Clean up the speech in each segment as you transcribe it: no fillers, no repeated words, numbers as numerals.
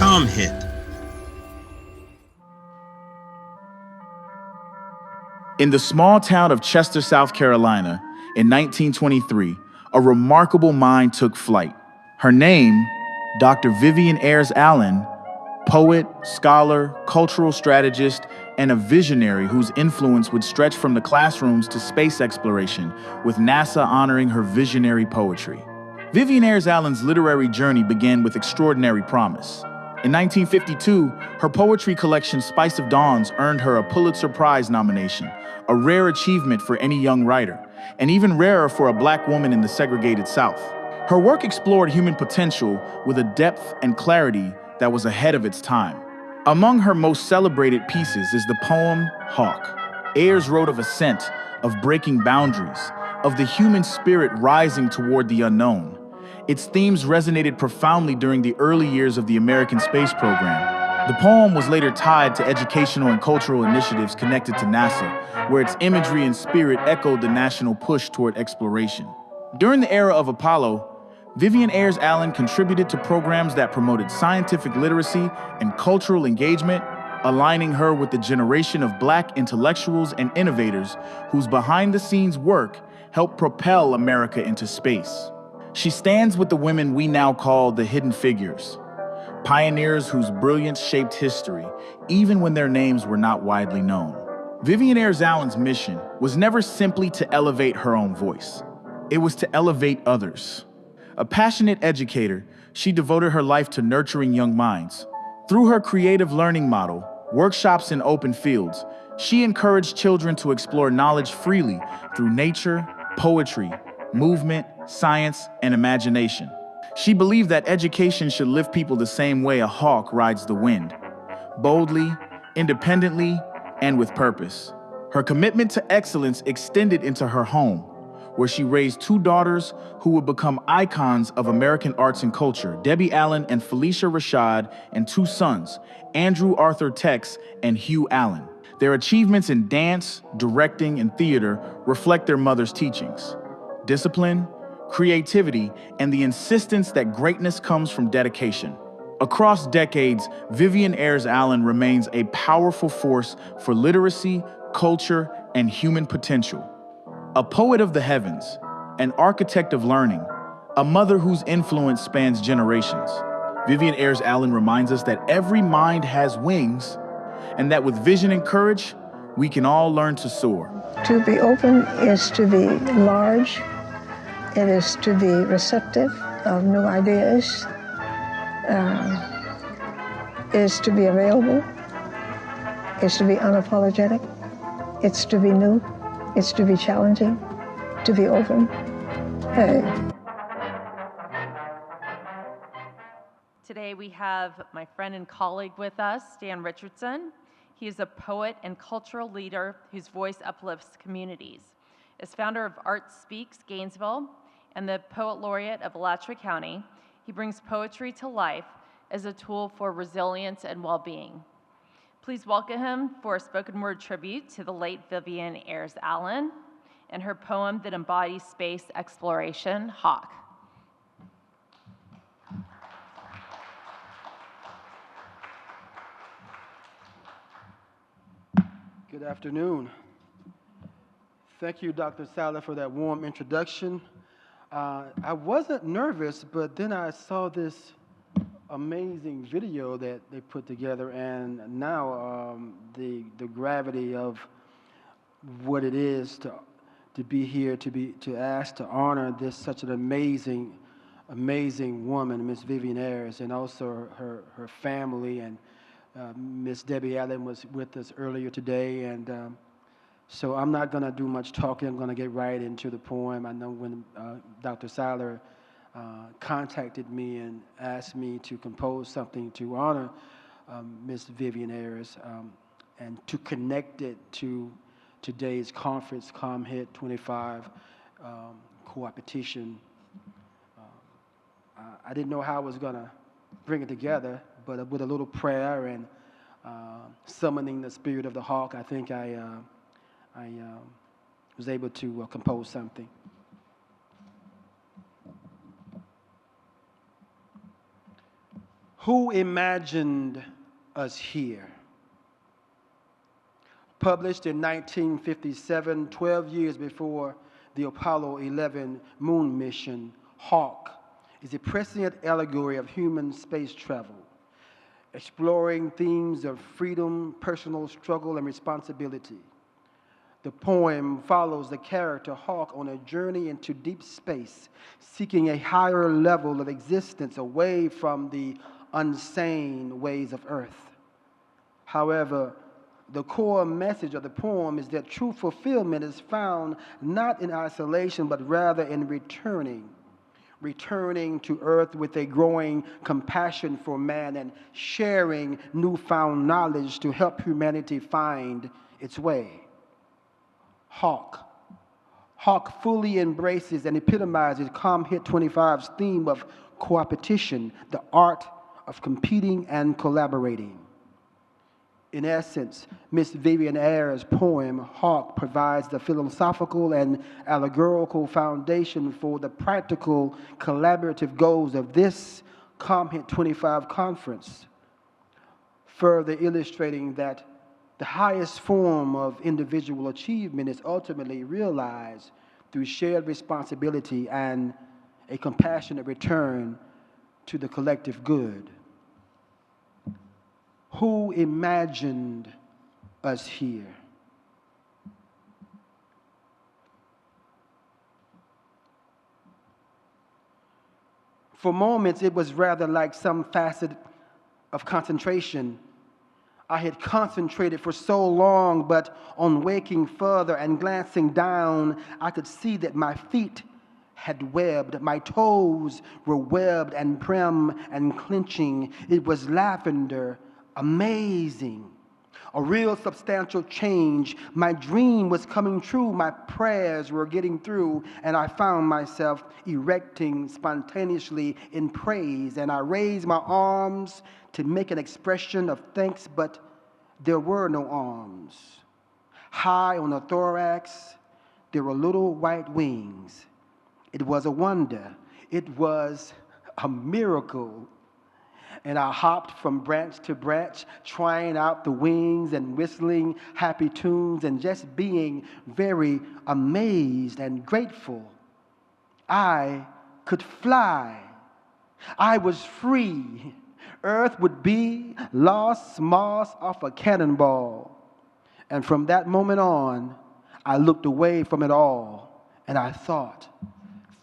CommHIT. In the small town of Chester, South Carolina, in 1923, a remarkable mind took flight. Her name, Dr. Vivian Ayers Allen, poet, scholar, cultural strategist, and a visionary whose influence would stretch from the classrooms to space exploration, with NASA honoring her visionary poetry. Vivian Ayers Allen's literary journey began with extraordinary promise. In 1952, her poetry collection Spice of Dawns earned her a Pulitzer Prize nomination, a rare achievement for any young writer, and even rarer for a Black woman in the segregated South. Her work explored human potential with a depth and clarity that was ahead of its time. Among her most celebrated pieces is the poem Hawk. Ayers wrote of ascent, of breaking boundaries, of the human spirit rising toward the unknown. Its themes resonated profoundly during the early years of the American space program. The poem was later tied to educational and cultural initiatives connected to NASA, where its imagery and spirit echoed the national push toward exploration. During the era of Apollo, Vivian Ayers Allen contributed to programs that promoted scientific literacy and cultural engagement, aligning her with the generation of Black intellectuals and innovators whose behind-the-scenes work helped propel America into space. She stands with the women we now call the hidden figures, pioneers whose brilliance shaped history, even when their names were not widely known. Vivian Ayers Allen's mission was never simply to elevate her own voice. It was to elevate others. A passionate educator, she devoted her life to nurturing young minds. Through her creative learning model, workshops in open fields, she encouraged children to explore knowledge freely through nature, poetry, movement, science, and imagination. She believed that education should lift people the same way a hawk rides the wind, boldly, independently, and with purpose. Her commitment to excellence extended into her home, where she raised two daughters who would become icons of American arts and culture, Debbie Allen and Felicia Rashad, and two sons, Andrew Arthur Tex and Hugh Allen. Their achievements in dance, directing, and theater reflect their mother's teachings. Discipline, creativity, and the insistence that greatness comes from dedication. Across decades, Vivian Ayers Allen remains a powerful force for literacy, culture, and human potential. A poet of the heavens, an architect of learning, a mother whose influence spans generations. Vivian Ayers Allen reminds us that every mind has wings, and that with vision and courage, we can all learn to soar. To be open is to be large. It is to be receptive of new ideas. Is to be available. It's to be unapologetic. It's to be new. It's to be challenging, to be open. Hey. Today we have my friend and colleague with us, Stan Richardson. He is a poet and cultural leader whose voice uplifts communities. As founder of ARTSPEAKSgnv and the Poet Laureate of Alachua County, he brings poetry to life as a tool for resilience and well-being. Please welcome him for a spoken word tribute to the late Vivian Ayers Allen and her poem that embodies space exploration, Hawk. Good afternoon. Thank you, Dr. Sala, for that warm introduction. I wasn't nervous, but then I saw this amazing video that they put together, and now the gravity of what it is to be here, to ask to honor this such an amazing woman, Miss Vivian Ayers, and also her family, and Miss Debbie Allen was with us earlier today, and so I'm not going to do much talking. I'm going to get right into the poem. I know when Dr. Seiler contacted me and asked me to compose something to honor Miss Vivian Ayers and to connect it to today's conference, CommHIT25 co-opetition. I didn't know how I was going to bring it together, but with a little prayer and summoning the spirit of the hawk, I think I was able to compose something. Who imagined us here? Published in 1957, 12 years before the Apollo 11 moon mission, HAWK is a prescient allegory of human space travel, exploring themes of freedom, personal struggle, and responsibility. The poem follows the character Hawk on a journey into deep space, seeking a higher level of existence away from the unsane ways of Earth. However, the core message of the poem is that true fulfillment is found not in isolation, but rather in returning to Earth with a growing compassion for man and sharing newfound knowledge to help humanity find its way. HAWK fully embraces and epitomizes CommHIT25's theme of co-opetition, the art of competing and collaborating. In essence, Miss Vivian Ayers' poem, HAWK, provides the philosophical and allegorical foundation for the practical collaborative goals of this CommHIT25 conference, further illustrating that the highest form of individual achievement is ultimately realized through shared responsibility and a compassionate return to the collective good. Who imagined us here? For moments, it was rather like some facet of concentration. I had concentrated for so long, but on waking further and glancing down, I could see that my feet had webbed. My toes were webbed and prim and clenching. It was lavender, amazing, a real substantial change. My dream was coming true. My prayers were getting through, and I found myself erecting spontaneously in praise, and I raised my arms to make an expression of thanks, but there were no arms. High on the thorax, there were little white wings. It was a wonder. It was a miracle. And I hopped from branch to branch, trying out the wings and whistling happy tunes and just being very amazed and grateful. I could fly. I was free. Earth would be lost Mars off a cannonball. And from that moment on, I looked away from it all, and I thought,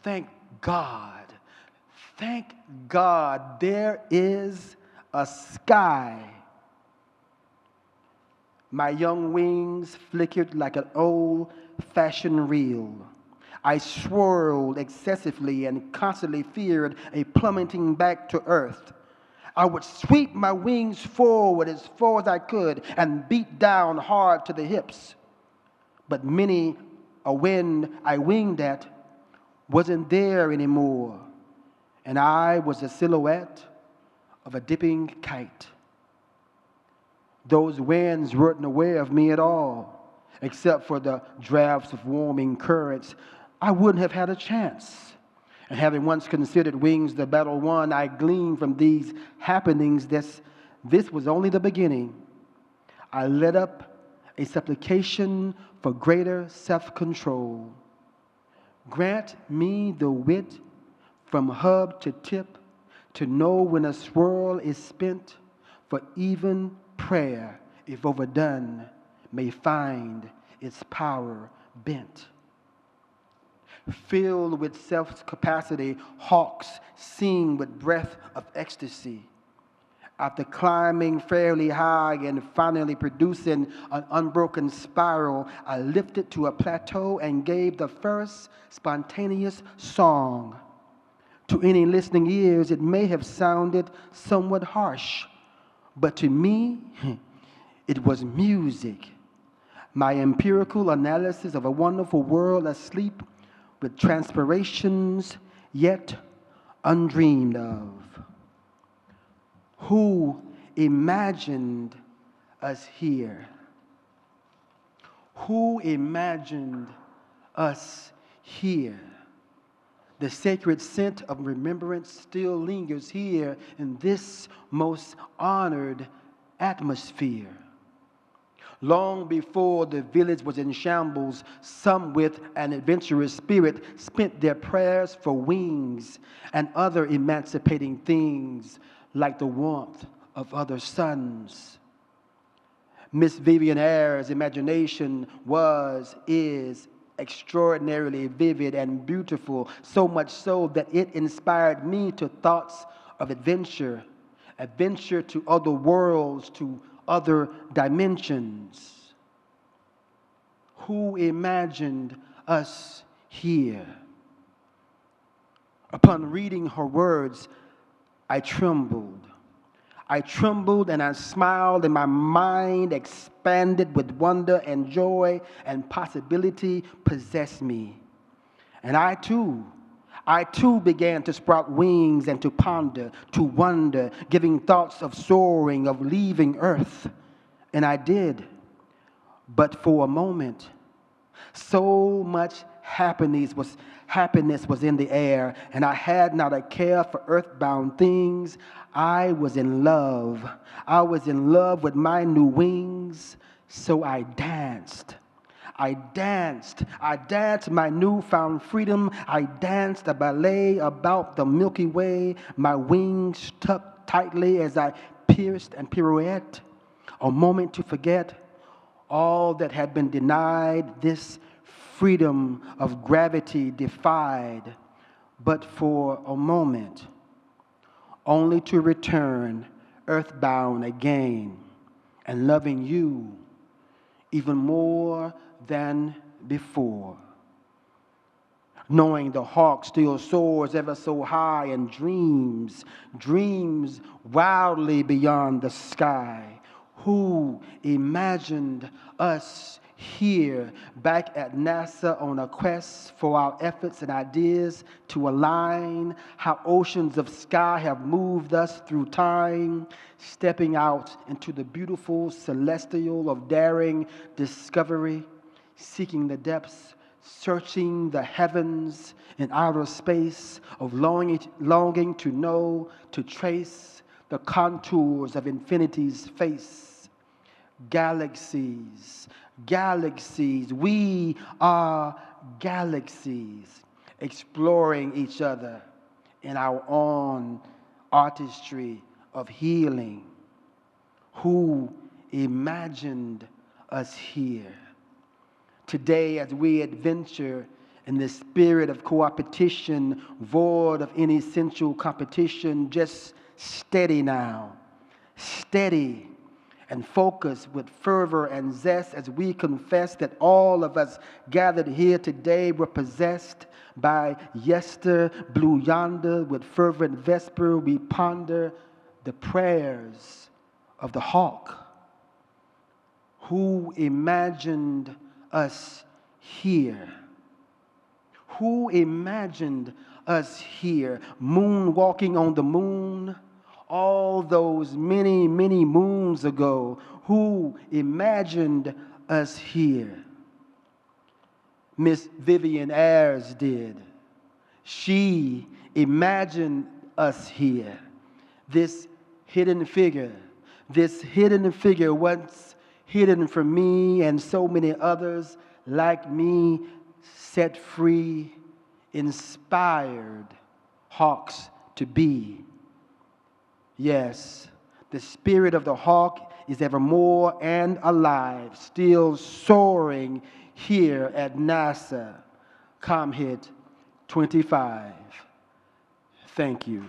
thank God there is a sky. My young wings flickered like an old-fashioned reel. I swirled excessively and constantly feared a plummeting back to earth. I would sweep my wings forward as far as I could and beat down hard to the hips. But many a wind I winged at wasn't there anymore, and I was the silhouette of a dipping kite. Those winds weren't aware of me at all, except for the drafts of warming currents. I wouldn't have had a chance. And having once considered wings the battle won, I gleaned from these happenings this was only the beginning. I led up a supplication for greater self-control. Grant me the wit from hub to tip to know when a swirl is spent, for even prayer, if overdone, may find its power bent. Filled with self-capacity, hawks sing with breath of ecstasy. After climbing fairly high and finally producing an unbroken spiral, I lifted to a plateau and gave the first spontaneous song. To any listening ears, it may have sounded somewhat harsh, but to me, it was music. My empirical analysis of a wonderful world asleep with transpirations yet undreamed of. Who imagined us here? Who imagined us here? The sacred scent of remembrance still lingers here in this most honored atmosphere. Long before the village was in shambles, some with an adventurous spirit spent their prayers for wings and other emancipating things like the warmth of other suns. Miss Vivian Ayers' imagination is extraordinarily vivid and beautiful, so much so that it inspired me to thoughts of adventure to other worlds, to other dimensions. Who imagined us here? Upon reading her words, I trembled. I trembled and I smiled, and my mind expanded with wonder and joy, and possibility possessed me. And I too began to sprout wings and to ponder, to wonder, giving thoughts of soaring, of leaving earth. And I did. But for a moment, so much happiness was in the air, and I had not a care for earthbound things. I was in love. I was in love with my new wings, so I danced. I danced my newfound freedom. I danced a ballet about the Milky Way, my wings tucked tightly as I pierced and pirouette, a moment to forget all that had been denied, this freedom of gravity defied, but for a moment, only to return earthbound again and loving you even more than before. Knowing the hawk still soars ever so high and dreams wildly beyond the sky. Who imagined us here back at NASA on a quest for our efforts and ideas to align, how oceans of sky have moved us through time, stepping out into the beautiful celestial of daring discovery, seeking the depths, searching the heavens and outer space of longing to know, to trace the contours of infinity's face. Galaxies, we are galaxies, exploring each other in our own artistry of healing. Who imagined us here? Today, as we adventure in the spirit of co-opetition, void of any sensual competition, just steady now, steady and focus with fervor and zest as we confess that all of us gathered here today were possessed by yester, blue yonder. With fervent vesper, we ponder the prayers of the hawk. Who imagined us here? Who imagined us here, moonwalking on the moon? All those many, many moons ago, who imagined us here? Miss Vivian Ayers did. She imagined us here. This hidden figure once hidden from me and so many others like me, set free, inspired hawks to be. Yes, the spirit of the hawk is evermore and alive, still soaring here at NASA. CommHIT25. Thank you.